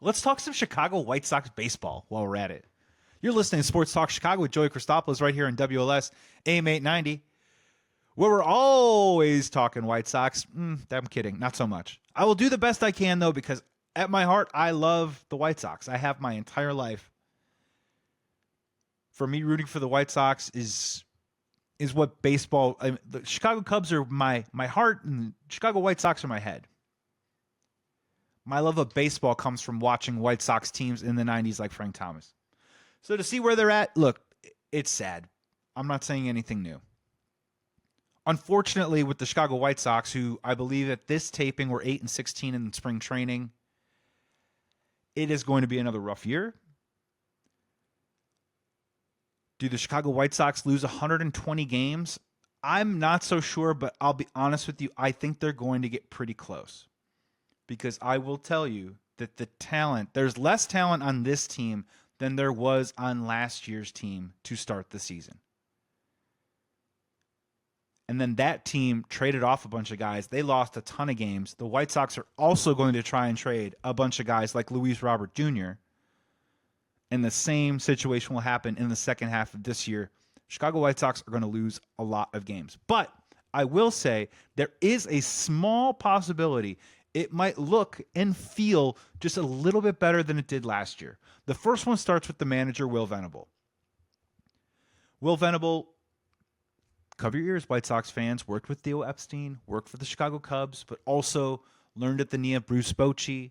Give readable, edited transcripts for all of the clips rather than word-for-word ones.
Let's talk some Chicago White Sox baseball while we're at it. You're listening to Sports Talk Chicago with Joey Christopoulos right here on WLS AM 890, where we're always talking White Sox. I'm kidding. Not so much. I will do the best I can, though, because at my heart, I love the White Sox. I have my entire life. For me, rooting for the White Sox is what baseball. The Chicago Cubs are my heart, and Chicago White Sox are my head. My love of baseball comes from watching White Sox teams in the 90s like Frank Thomas. So to see where they're at, look, it's sad. I'm not saying anything new. Unfortunately, with the Chicago White Sox, who I believe at this taping were 8-16 in spring training, it is going to be another rough year. Do the Chicago White Sox lose 120 games? I'm not so sure, but I'll be honest with you. I think they're going to get pretty close. Because I will tell you that there's less talent on this team than there was on last year's team to start the season. And then that team traded off a bunch of guys. They lost a ton of games. The White Sox are also going to try and trade a bunch of guys like Luis Robert Jr. And the same situation will happen in the second half of this year. Chicago White Sox are going to lose a lot of games. But I will say there is a small possibility it might look and feel just a little bit better than it did last year. The first one starts with the manager, Will Venable. Will Venable, cover your ears, White Sox fans, worked with Theo Epstein, worked for the Chicago Cubs, but also learned at the knee of Bruce Bochy.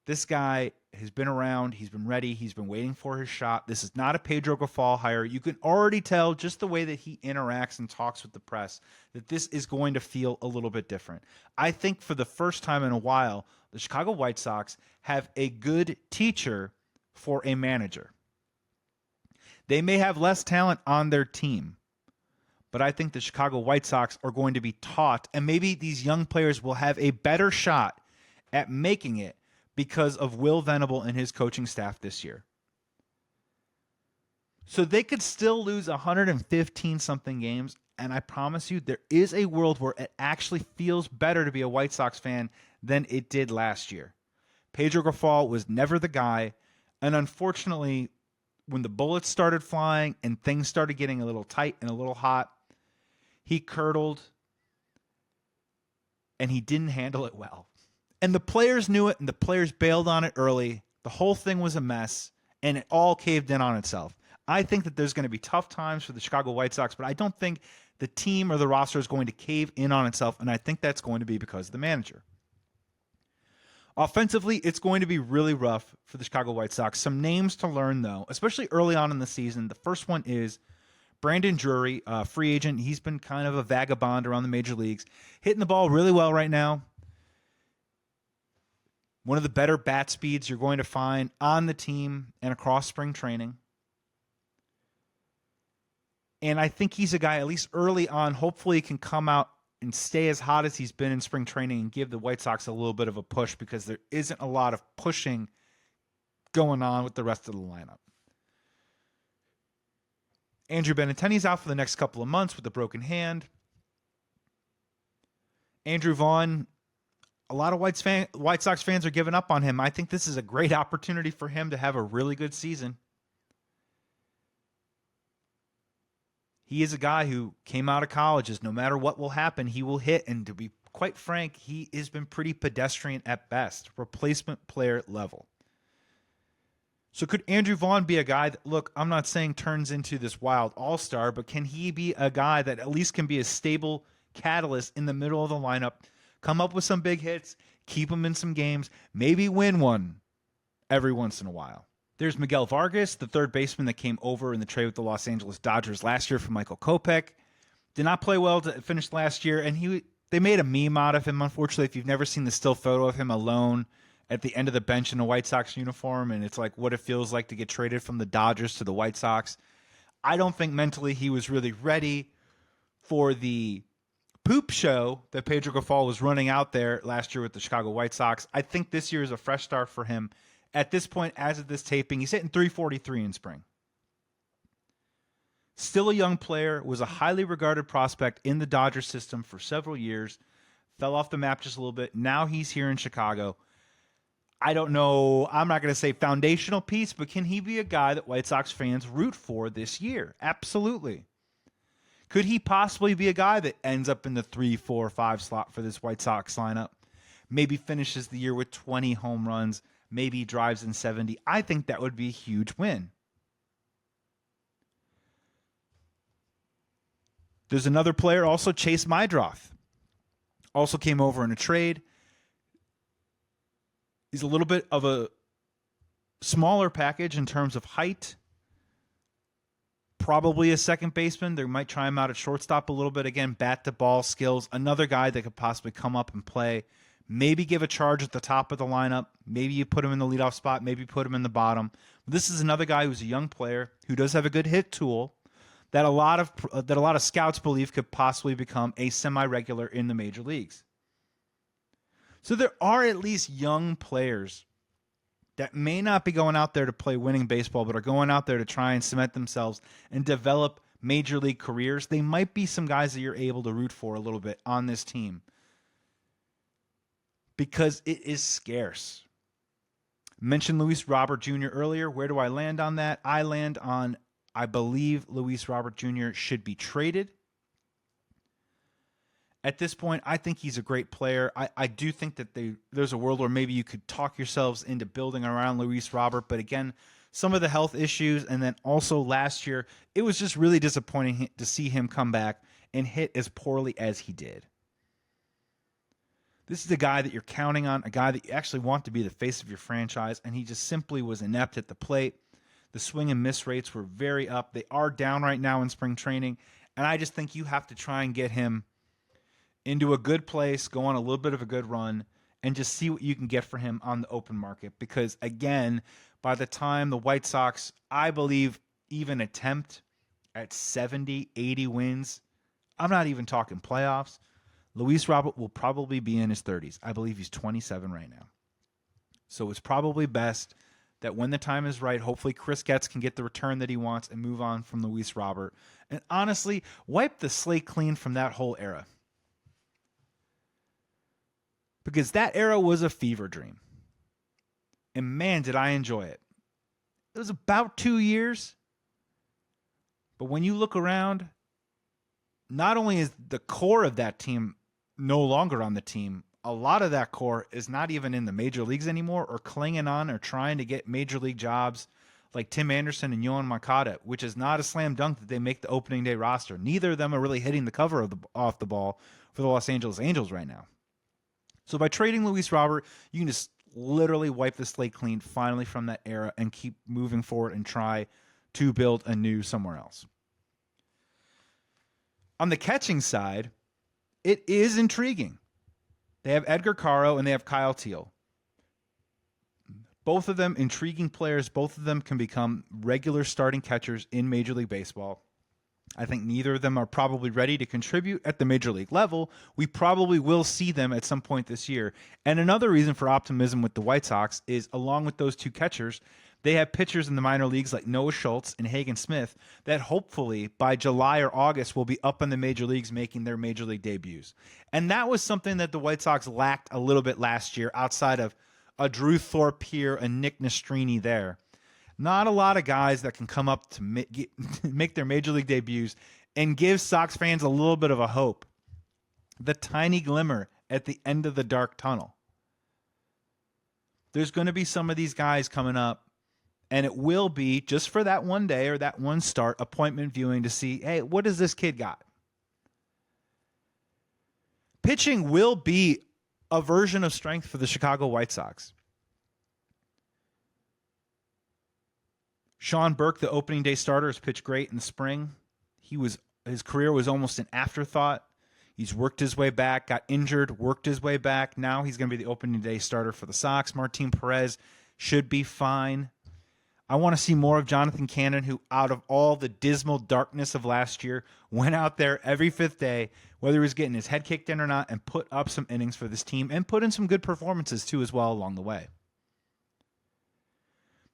This guy has been around. He's been ready. He's been waiting for his shot. This is not a Pedro Grifol hire. You can already tell just the way that he interacts and talks with the press that this is going to feel a little bit different. I think for the first time in a while, the Chicago White Sox have a good teacher for a manager. They may have less talent on their team, but I think the Chicago White Sox are going to be taught, and maybe these young players will have a better shot at making it because of Will Venable and his coaching staff this year. So they could still lose 115-something games, and I promise you there is a world where it actually feels better to be a White Sox fan than it did last year. Pedro Grifol was never the guy, and unfortunately, when the bullets started flying and things started getting a little tight and a little hot, he curdled, and he didn't handle it well. And the players knew it, and the players bailed on it early. The whole thing was a mess, and it all caved in on itself. I think that there's going to be tough times for the Chicago White Sox, but I don't think the team or the roster is going to cave in on itself, and I think that's going to be because of the manager. Offensively, it's going to be really rough for the Chicago White Sox. Some names to learn, though, especially early on in the season. The first one is Brandon Drury, free agent. He's been kind of a vagabond around the major leagues, hitting the ball really well right now. One of the better bat speeds you're going to find on the team and across spring training. And I think he's a guy, at least early on, hopefully can come out and stay as hot as he's been in spring training and give the White Sox a little bit of a push because there isn't a lot of pushing going on with the rest of the lineup. Andrew Benintendi's out for the next couple of months with a broken hand. Andrew Vaughn, a lot of White Sox fans are giving up on him. I think this is a great opportunity for him to have a really good season. He is a guy who came out of college as no matter what will happen, he will hit. And to be quite frank, he has been pretty pedestrian at best, replacement player level. So could Andrew Vaughn be a guy that, look, I'm not saying turns into this wild all-star, but can he be a guy that at least can be a stable catalyst in the middle of the lineup, come up with some big hits, keep him in some games, maybe win one every once in a while? There's Miguel Vargas, the third baseman that came over in the trade with the Los Angeles Dodgers last year from Michael Kopech. Did not play well to finish last year, and they made a meme out of him, unfortunately. If you've never seen the still photo of him alone at the end of the bench in a White Sox uniform, and it's like what it feels like to get traded from the Dodgers to the White Sox. I don't think mentally he was really ready for the poop show that Pedro Grifol was running out there last year with the Chicago White Sox. I think this year is a fresh start for him. At this point, as of this taping, he's hitting .343 in spring. Still a young player, was a highly regarded prospect in the Dodger system for several years, fell off the map just a little bit. Now he's here in Chicago. I don't know. I'm not going to say foundational piece, but can he be a guy that White Sox fans root for this year? Absolutely. Could he possibly be a guy that ends up in the 3, 4, 5 slot for this White Sox lineup? Maybe finishes the year with 20 home runs, maybe drives in 70. I think that would be a huge win. There's another player, also Chase Mydroth. Also came over in a trade. He's a little bit of a smaller package in terms of height. Probably a second baseman. They might try him out at shortstop a little bit. Again, bat to ball skills. Another guy that could possibly come up and play. Maybe give a charge at the top of the lineup. Maybe you put him in the leadoff spot. Maybe put him in the bottom. This is another guy who's a young player who does have a good hit tool that a lot of scouts believe could possibly become a semi-regular in the major leagues. So there are at least young players that may not be going out there to play winning baseball, but are going out there to try and cement themselves and develop major league careers. They might be some guys that you're able to root for a little bit on this team because it is scarce. I mentioned Luis Robert Jr. earlier. Where do I land on that? I land on, I believe Luis Robert Jr. should be traded. At this point, I think he's a great player. I do think that there's a world where maybe you could talk yourselves into building around Luis Robert. But again, some of the health issues, and then also last year, it was just really disappointing to see him come back and hit as poorly as he did. This is a guy that you're counting on, a guy that you actually want to be the face of your franchise, and he just simply was inept at the plate. The swing and miss rates were very up. They are down right now in spring training, and I just think you have to try and get him into a good place, go on a little bit of a good run, and just see what you can get for him on the open market. Because, again, by the time the White Sox, I believe, even attempt at 70, 80 wins, I'm not even talking playoffs, Luis Robert will probably be in his 30s. I believe he's 27 right now. So it's probably best that when the time is right, hopefully Chris Getz can get the return that he wants and move on from Luis Robert. And honestly, wipe the slate clean from that whole era. Because that era was a fever dream. And man, did I enjoy it. It was about 2 years. But when you look around, not only is the core of that team no longer on the team, a lot of that core is not even in the major leagues anymore or clinging on or trying to get major league jobs like Tim Anderson and Yohan Moncada, which is not a slam dunk that they make the opening day roster. Neither of them are really hitting the cover off the ball for the Los Angeles Angels right now. So by trading Luis Robert, you can just literally wipe the slate clean finally from that era and keep moving forward and try to build anew somewhere else. On the catching side, it is intriguing. They have Edgar Caro and they have Kyle Teal. Both of them intriguing players. Both of them can become regular starting catchers in Major League Baseball. I think neither of them are probably ready to contribute at the major league level. We probably will see them at some point this year. And another reason for optimism with the White Sox is, along with those two catchers, they have pitchers in the minor leagues like Noah Schultz and Hagen Smith that hopefully by July or August will be up in the major leagues making their major league debuts. And that was something that the White Sox lacked a little bit last year outside of a Drew Thorpe here, a Nick Nastrini there. Not a lot of guys that can come up to make their major league debuts and give Sox fans a little bit of a hope. The tiny glimmer at the end of the dark tunnel. There's going to be some of these guys coming up, and it will be, just for that one day or that one start, appointment viewing to see, hey, what does this kid got? Pitching will be a version of strength for the Chicago White Sox. Sean Burke, the opening day starter, has pitched great in the spring. His career was almost an afterthought. He's worked his way back, got injured, worked his way back. Now he's going to be the opening day starter for the Sox. Martin Perez should be fine. I want to see more of Jonathan Cannon, who, out of all the dismal darkness of last year, went out there every fifth day, whether he was getting his head kicked in or not, and put up some innings for this team and put in some good performances too as well along the way.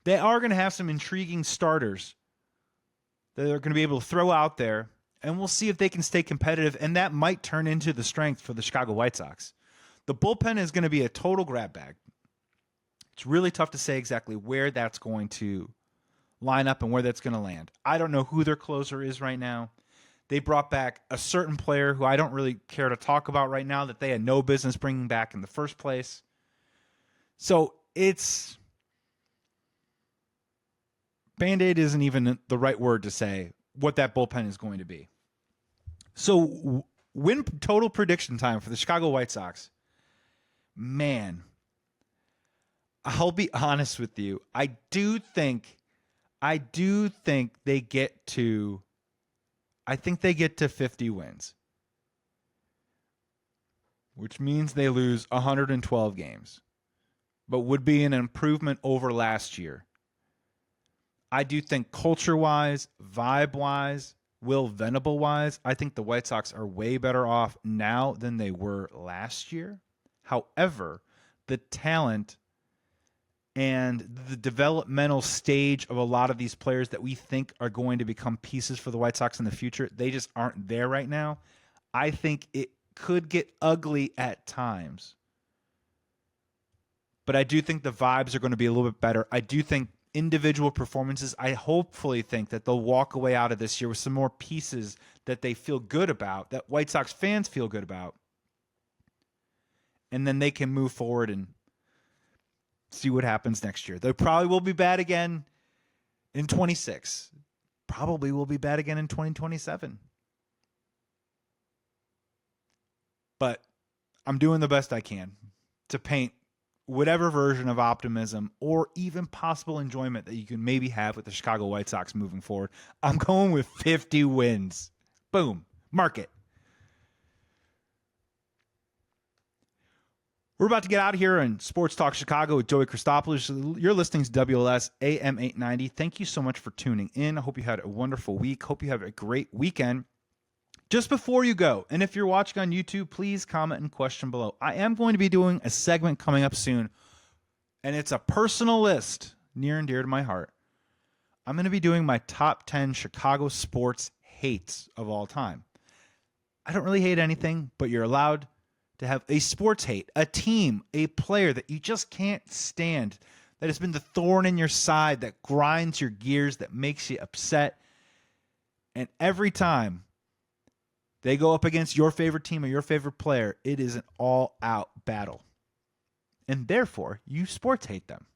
They are going to have some intriguing starters that they're going to be able to throw out there, and we'll see if they can stay competitive, and that might turn into the strength for the Chicago White Sox. The bullpen is going to be a total grab bag. It's really tough to say exactly where that's going to line up and where that's going to land. I don't know who their closer is right now. They brought back a certain player who I don't really care to talk about right now that they had no business bringing back in the first place. So it's Band-Aid isn't even the right word to say what that bullpen is going to be. So win total prediction time for the Chicago White Sox. Man, I'll be honest with you. I do think they get to 50 wins, which means they lose 112 games, but would be an improvement over last year. I do think culture-wise, vibe-wise, Will Venable-wise, I think the White Sox are way better off now than they were last year. However, the talent and the developmental stage of a lot of these players that we think are going to become pieces for the White Sox in the future, they just aren't there right now. I think it could get ugly at times. But I do think the vibes are going to be a little bit better. I do think individual performances, I hopefully think that they'll walk away out of this year with some more pieces that they feel good about, that White Sox fans feel good about. And then they can move forward and see what happens next year. They probably will be bad again in 26. Probably will be bad again in 2027. But I'm doing the best I can to paint whatever version of optimism or even possible enjoyment that you can maybe have with the Chicago White Sox moving forward. I'm going with 50 wins. Boom. Mark it. We're about to get out of here in Sports Talk Chicago with Joey Christopoulos. You're listening to WLS AM 890. Thank you so much for tuning in. I hope you had a wonderful week. Hope you have a great weekend. Just before you go, and if you're watching on YouTube, please comment and question below. I am going to be doing a segment coming up soon, and it's a personal list near and dear to my heart. I'm going to be doing my top 10 Chicago sports hates of all time. I don't really hate anything, but you're allowed to have a sports hate, a team, a player that you just can't stand, that has been the thorn in your side, that grinds your gears, that makes you upset. And every time they go up against your favorite team or your favorite player, it is an all-out battle. And therefore, you sports hate them.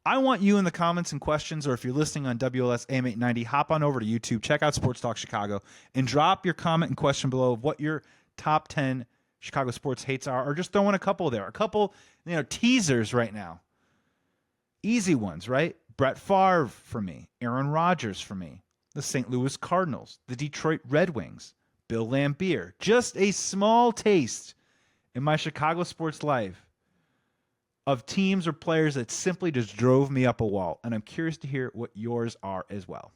I want you in the comments and questions, or if you're listening on WLS AM 890, hop on over to YouTube, check out Sports Talk Chicago, and drop your comment and question below of what your top 10 Chicago sports hates are, or just throw in a couple there. A couple, teasers right now. Easy ones, right? Brett Favre for me. Aaron Rodgers for me. The St. Louis Cardinals. The Detroit Red Wings. Bill Laimbeer. Just a small taste in my Chicago sports life of teams or players that simply just drove me up a wall. And I'm curious to hear what yours are as well.